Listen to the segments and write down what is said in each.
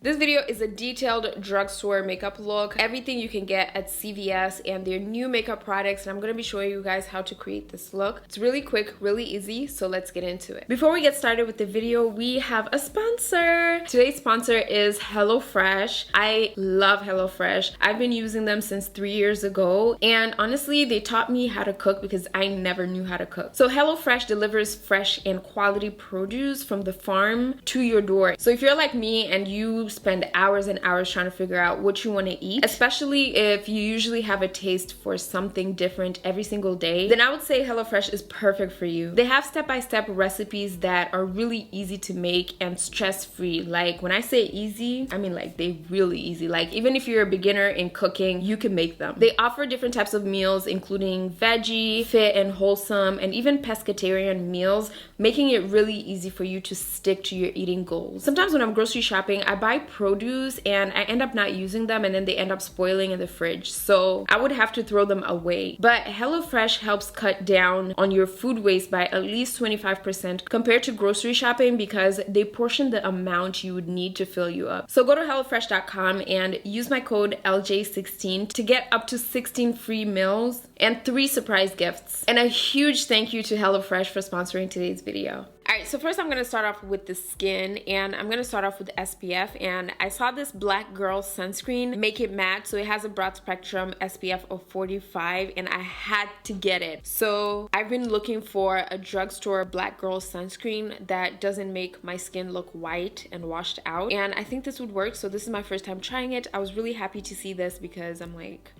This video is a detailed drugstore makeup look, everything you can get at CVS and their new makeup products, and I'm going to be showing you guys how to create this look. It's really quick, really easy, so let's get into it. Before we get started with the video, we have a sponsor. Today's sponsor is HelloFresh. I love HelloFresh. I've been using them since 3 years ago, and honestly, they taught me how to cook because I never knew how to cook. So HelloFresh delivers fresh and quality produce from the farm to your door. So if you're like me and you spend hours and hours trying to figure out what you want to eat, especially if you usually have a taste for something different every single day, then I would say HelloFresh is perfect for you. They have step-by-step recipes that are really easy to make and stress-free. Like when I say easy, I mean like they really easy. Like even if you're a beginner in cooking, you can make them. They offer different types of meals, including veggie, fit and wholesome, and even pescatarian meals, making it really easy for you to stick to your eating goals. Sometimes when I'm grocery shopping, I buy produce and I end up not using them, and then they end up spoiling in the fridge. So I would have to throw them away. But HelloFresh helps cut down on your food waste by at least 25% compared to grocery shopping because they portion the amount you would need to fill you up. So go to HelloFresh.com and use my code LJ16 to get up to 16 free meals and 3 surprise gifts. And a huge thank you to HelloFresh for sponsoring today's video. Alright, so first I'm going to start off with the skin, and I'm going to start off with SPF. And I saw this Black Girl sunscreen, Make It Matte, so it has a broad spectrum SPF of 45, and I had to get it. So I've been looking for a drugstore Black Girl sunscreen that doesn't make my skin look white and washed out, and I think this would work. So this is my first time trying it. I was really happy to see this because I'm like,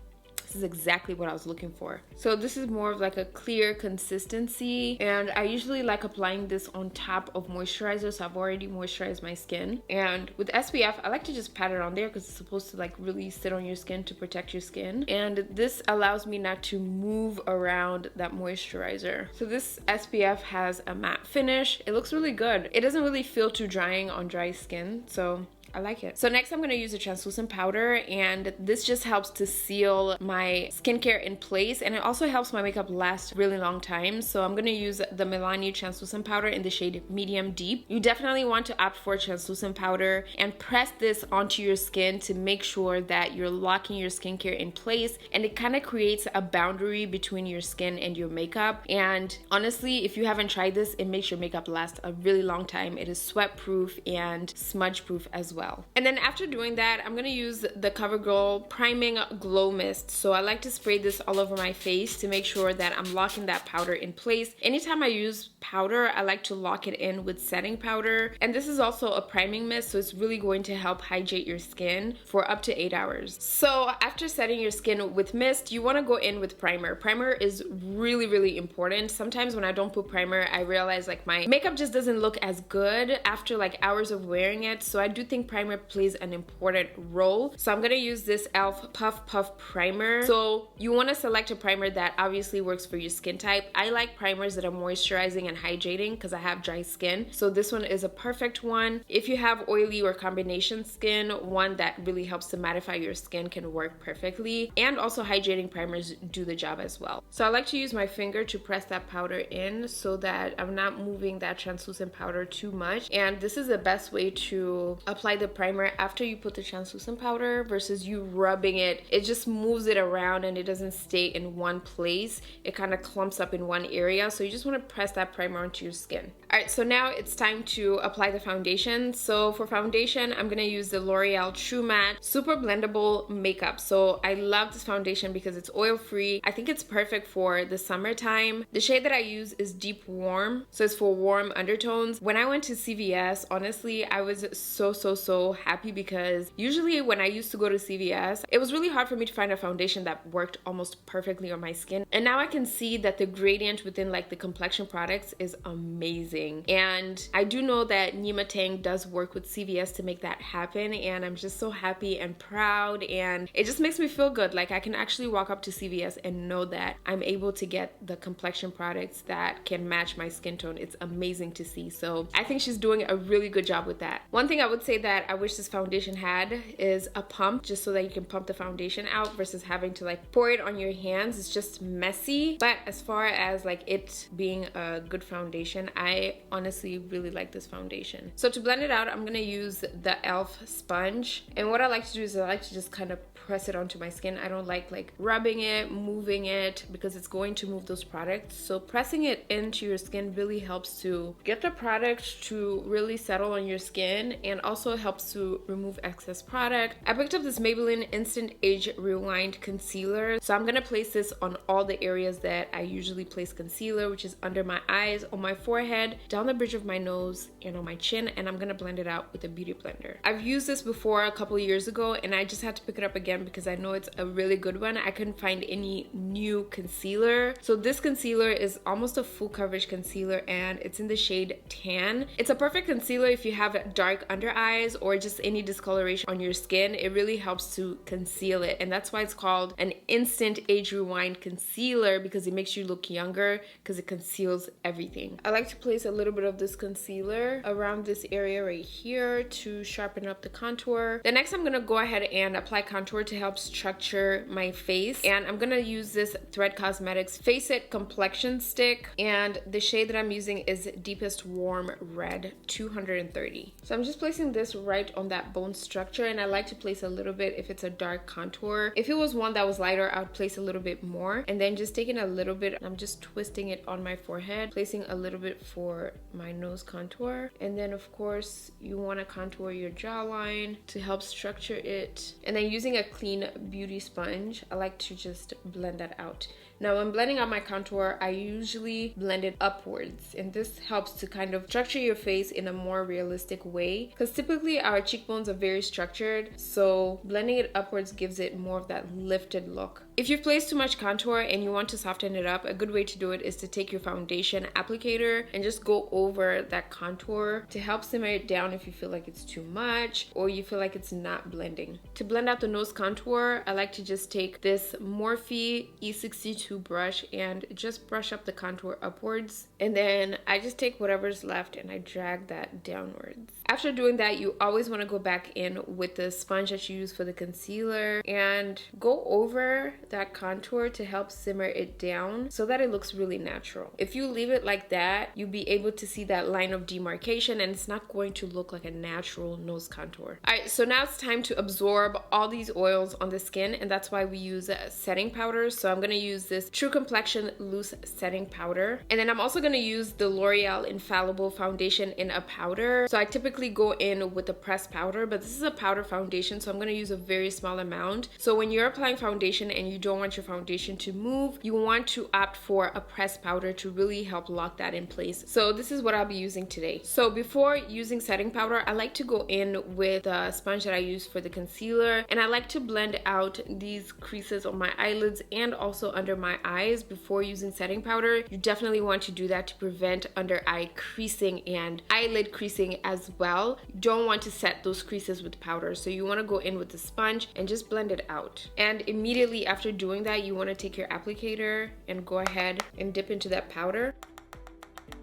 this is exactly what I was looking for. So this is more of like a clear consistency, and I usually like applying this on top of moisturizer, so I've already moisturized my skin. And with SPF, I like to just pat it on there because it's supposed to like really sit on your skin to protect your skin, and this allows me not to move around that moisturizer. So this SPF has a matte finish. It looks really good. It doesn't really feel too drying on dry skin, so I like it. So next I'm going to use a translucent powder, and this just helps to seal my skincare in place, and it also helps my makeup last a really long time. So I'm going to use the Milani translucent powder in the shade Medium Deep. You definitely want to opt for translucent powder and press this onto your skin to make sure that you're locking your skincare in place, and it kind of creates a boundary between your skin and your makeup. And honestly, if you haven't tried this, it makes your makeup last a really long time. It is sweat proof and smudge proof as well. And then after doing that, I'm gonna use the COVERGIRL Priming Glow Mist. So I like to spray this all over my face to make sure that I'm locking that powder in place. Anytime I use powder, I like to lock it in with setting powder. And this is also a priming mist, so it's really going to help hydrate your skin for up to 8 hours. So after setting your skin with mist, you wanna go in with primer. Primer is really, really important. Sometimes when I don't put primer, I realize like my makeup just doesn't look as good after like hours of wearing it. So I do think primer plays an important role. So I'm gonna use this e.l.f. Puff Puff Primer. So you wanna select a primer that obviously works for your skin type. I like primers that are moisturizing and hydrating because I have dry skin. So this one is a perfect one. If you have oily or combination skin, one that really helps to mattify your skin can work perfectly. And also hydrating primers do the job as well. So I like to use my finger to press that powder in so that I'm not moving that translucent powder too much. And this is the best way to apply the primer after you put the translucent powder versus you rubbing it. It just moves it around and it doesn't stay in one place. It kind of clumps up in one area. So you just want to press that primer onto your skin. All right, so now it's time to apply the foundation. So for foundation, I'm going to use the L'Oreal True Matte Super Blendable Makeup. So I love this foundation because it's oil free. I think it's perfect for the summertime. The shade that I use is Deep Warm. So it's for warm undertones. When I went to CVS, honestly, I was so happy because usually when I used to go to CVS, it was really hard for me to find a foundation that worked almost perfectly on my skin. And now I can see that the gradient within like the Complexion products is amazing. And I do know that Nima Tang does work with CVS to make that happen, and I'm just so happy and proud, and it just makes me feel good. Like I can actually walk up to CVS and know that I'm able to get the Complexion products that can match my skin tone. It's amazing to see. So I think she's doing a really good job with that. One thing I would say that I wish this foundation had is a pump, just so that you can pump the foundation out versus having to like pour it on your hands. It's just messy. But as far as like it being a good foundation, I I honestly really like this foundation. So to blend it out, I'm gonna use the e.l.f. sponge. And what I like to do is I like to just kind of press it onto my skin. I don't like rubbing it, moving it, because it's going to move those products. So pressing it into your skin really helps to get the product to really settle on your skin, and also helps to remove excess product. I picked up this Maybelline Instant Age Rewind concealer. So I'm gonna place this on all the areas that I usually place concealer, which is under my eyes, on my forehead, down the bridge of my nose, and on my chin, and I'm gonna blend it out with a beauty blender. I've used this before a couple of years ago, and I just had to pick it up again because I know it's a really good one. I couldn't find any new concealer. So this concealer is almost a full coverage concealer, and it's in the shade Tan. It's a perfect concealer if you have dark under eyes or just any discoloration on your skin. It really helps to conceal it, and that's why it's called an Instant Age Rewind concealer, because it makes you look younger because it conceals everything. I like to place a little bit of this concealer around this area right here to sharpen up the contour. The next, I'm gonna go ahead and apply contour to help structure my face, and I'm gonna use this Thread Cosmetics Face It Complexion Stick, and the shade that I'm using is Deepest Warm Red 230. So I'm just placing this right on that bone structure, and I like to place a little bit if it's a dark contour. If it was one that was lighter, I would place a little bit more, and then just taking a little bit, I'm just twisting it on my forehead, placing a little bit for my nose contour, and then of course you want to contour your jawline to help structure it. And then using a clean beauty sponge, I like to just blend that out. Now when blending out my contour, I usually blend it upwards, and this helps to kind of structure your face in a more realistic way, because typically our cheekbones are very structured, so blending it upwards gives it more of that lifted look. If you've placed too much contour and you want to soften it up, a good way to do it is to take your foundation applicator and just go over that contour to help simmer it down if you feel like it's too much or you feel like it's not blending. To blend out the nose contour, I like to just take this Morphe E62 brush and just brush up the contour upwards, and then I just take whatever's left and I drag that downwards. After doing that, you always want to go back in with the sponge that you use for the concealer and go over that contour to help simmer it down so that it looks really natural. If you leave it like that, you'll be able to see that line of demarcation, and it's not going to look like a natural nose contour. Alright, so now it's time to absorb all these oils on the skin, and that's why we use setting powder. So I'm going to use this True Complexion Loose Setting Powder, and then I'm also going to use the L'Oreal Infallible Foundation in a powder. So I typically go in with a pressed powder, but this is a powder foundation, so I'm going to use a very small amount. So when you're applying foundation and you don't want your foundation to move, you want to opt for a pressed powder to really help lock that in place. So this is what I'll be using today. So before using setting powder, I like to go in with the sponge that I use for the concealer, and I like to blend out these creases on my eyelids and also under my eyes before using setting powder. You definitely want to do that to prevent under eye creasing and eyelid creasing as well. You don't want to set those creases with powder, so you want to go in with the sponge and just blend it out. And immediately after doing that, you want to take your applicator and go ahead and dip into that powder,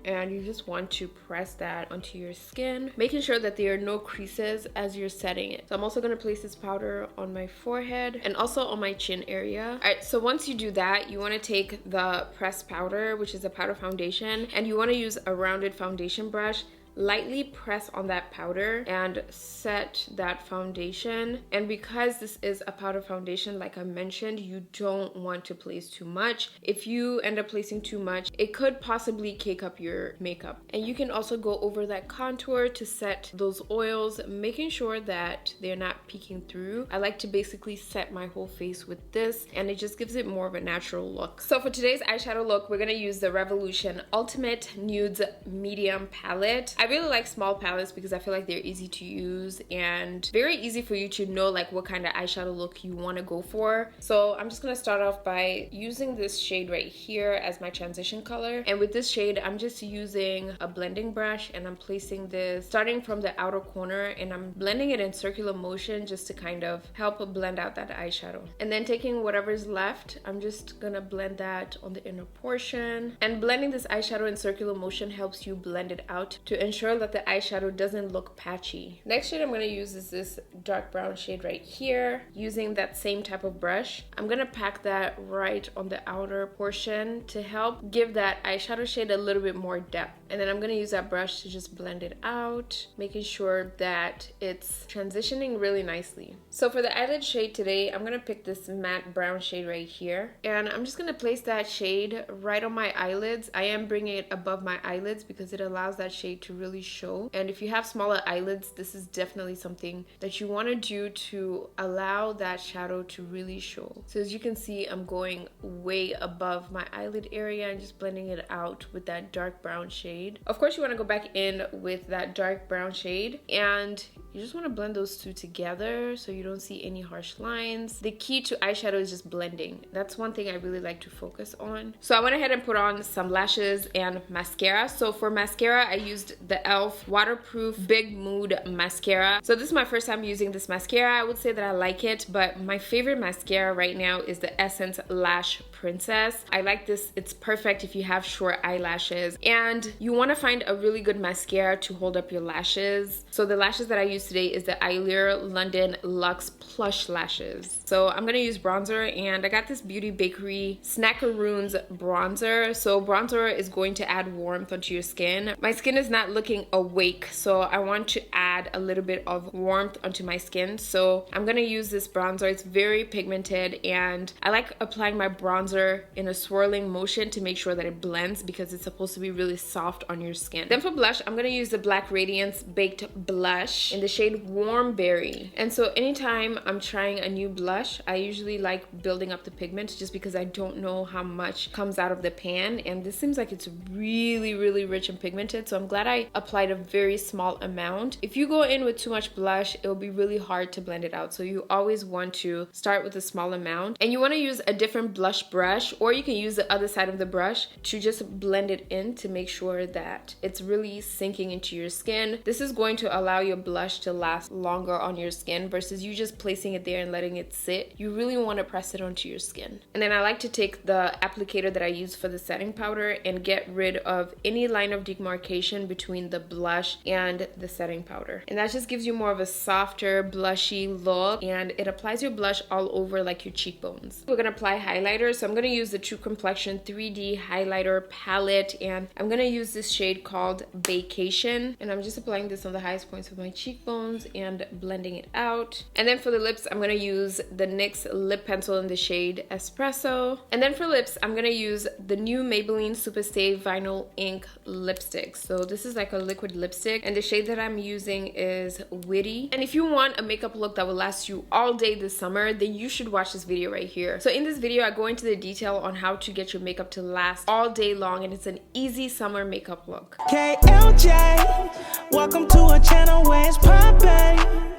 and you just want to press that onto your skin, making sure that there are no creases as you're setting it. So I'm also going to place this powder on my forehead and also on my chin area. Alright, so once you do that, you want to take the pressed powder, which is a powder foundation, and you want to use a rounded foundation brush. Lightly press on that powder and set that foundation. And because this is a powder foundation, like I mentioned, you don't want to place too much. If you end up placing too much, it could possibly cake up your makeup. And you can also go over that contour to set those oils, making sure that they're not peeking through. I like to basically set my whole face with this, and it just gives it more of a natural look. So for today's eyeshadow look, we're gonna use the Revolution Ultimate Nudes Medium Palette. I really like small palettes because I feel like they're easy to use and very easy for you to know like what kind of eyeshadow look you want to go for. So I'm just going to start off by using this shade right here as my transition color. And with this shade, I'm just using a blending brush, and I'm placing this starting from the outer corner, and I'm blending it in circular motion just to kind of help blend out that eyeshadow. And then taking whatever's left, I'm just going to blend that on the inner portion. And blending this eyeshadow in circular motion helps you blend it out to ensure ensure that the eyeshadow doesn't look patchy. Next shade I'm going to use is this dark brown shade right here. Using that same type of brush, I'm going to pack that right on the outer portion to help give that eyeshadow shade a little bit more depth. And then I'm going to use that brush to just blend it out, making sure that it's transitioning really nicely. So for the eyelid shade today, I'm going to pick this matte brown shade right here. And I'm just going to place that shade right on my eyelids. I am bringing it above my eyelids because it allows that shade to really show. And if you have smaller eyelids, this is definitely something that you want to do to allow that shadow to really show. So as you can see, I'm going way above my eyelid area and just blending it out with that dark brown shade. Of course, you want to go back in with that dark brown shade and you just want to blend those two together so you don't see any harsh lines. The key to eyeshadow is just blending. That's one thing I really like to focus on. So I went ahead and put on some lashes and mascara. So for mascara, I used the e.l.f. waterproof Big Mood mascara. So this is my first time using this mascara. I would say that I like it, but my favorite mascara right now is the Essence Lash Princess. I like this. It's perfect if you have short eyelashes and you want to find a really good mascara to hold up your lashes. So the lashes that I use today is the e.l.f. London Luxe Plush Lashes. So I'm gonna use bronzer, and I got this Beauty Bakerie Snackaroons bronzer. So bronzer is going to add warmth onto your skin. My skin is not looking awake, so I want to add a little bit of warmth onto my skin. So I'm gonna use this bronzer. It's very pigmented, and I like applying my bronzer in a swirling motion to make sure that it blends because it's supposed to be really soft on your skin. Then for blush, I'm gonna use the Black Radiance Baked Blush in the shade Warm Berry. And so anytime I'm trying a new blush, I usually like building up the pigment just because I don't know how much comes out of the pan, and this seems like it's really rich and pigmented, so I'm glad I applied a very small amount. If you go in with too much blush, it'll be really hard to blend it out, so you always want to start with a small amount, and you want to use a different blush brush, or you can use the other side of the brush to just blend it in to make sure that it's really sinking into your skin. This is going to allow your blush to last longer on your skin versus you just placing it there and letting it sit. You really want to press it onto your skin. And then I like to take the applicator that I use for the setting powder and get rid of any line of demarcation between the blush and the setting powder. And that just gives you more of a softer, blushy look, and it applies your blush all over like your cheekbones. We're gonna apply highlighter, so I'm gonna use the True Complexion 3D highlighter palette, and I'm gonna use this shade called Vacation, and I'm just applying this on the highest points of my cheekbones and blending it out. And then for the lips, I'm gonna use the NYX lip pencil in the shade Espresso. And then for lips, I'm gonna use the new Maybelline Superstay Vinyl Ink lipstick. So this is like a liquid lipstick, and the shade that I'm using is Witty. And if you want a makeup look that will last you all day this summer, then you should watch this video right here. So in this video, I go into the detail on how to get your makeup to last all day long, and it's an easy summer makeup look. KLJ, welcome to a channel where it's poppin'.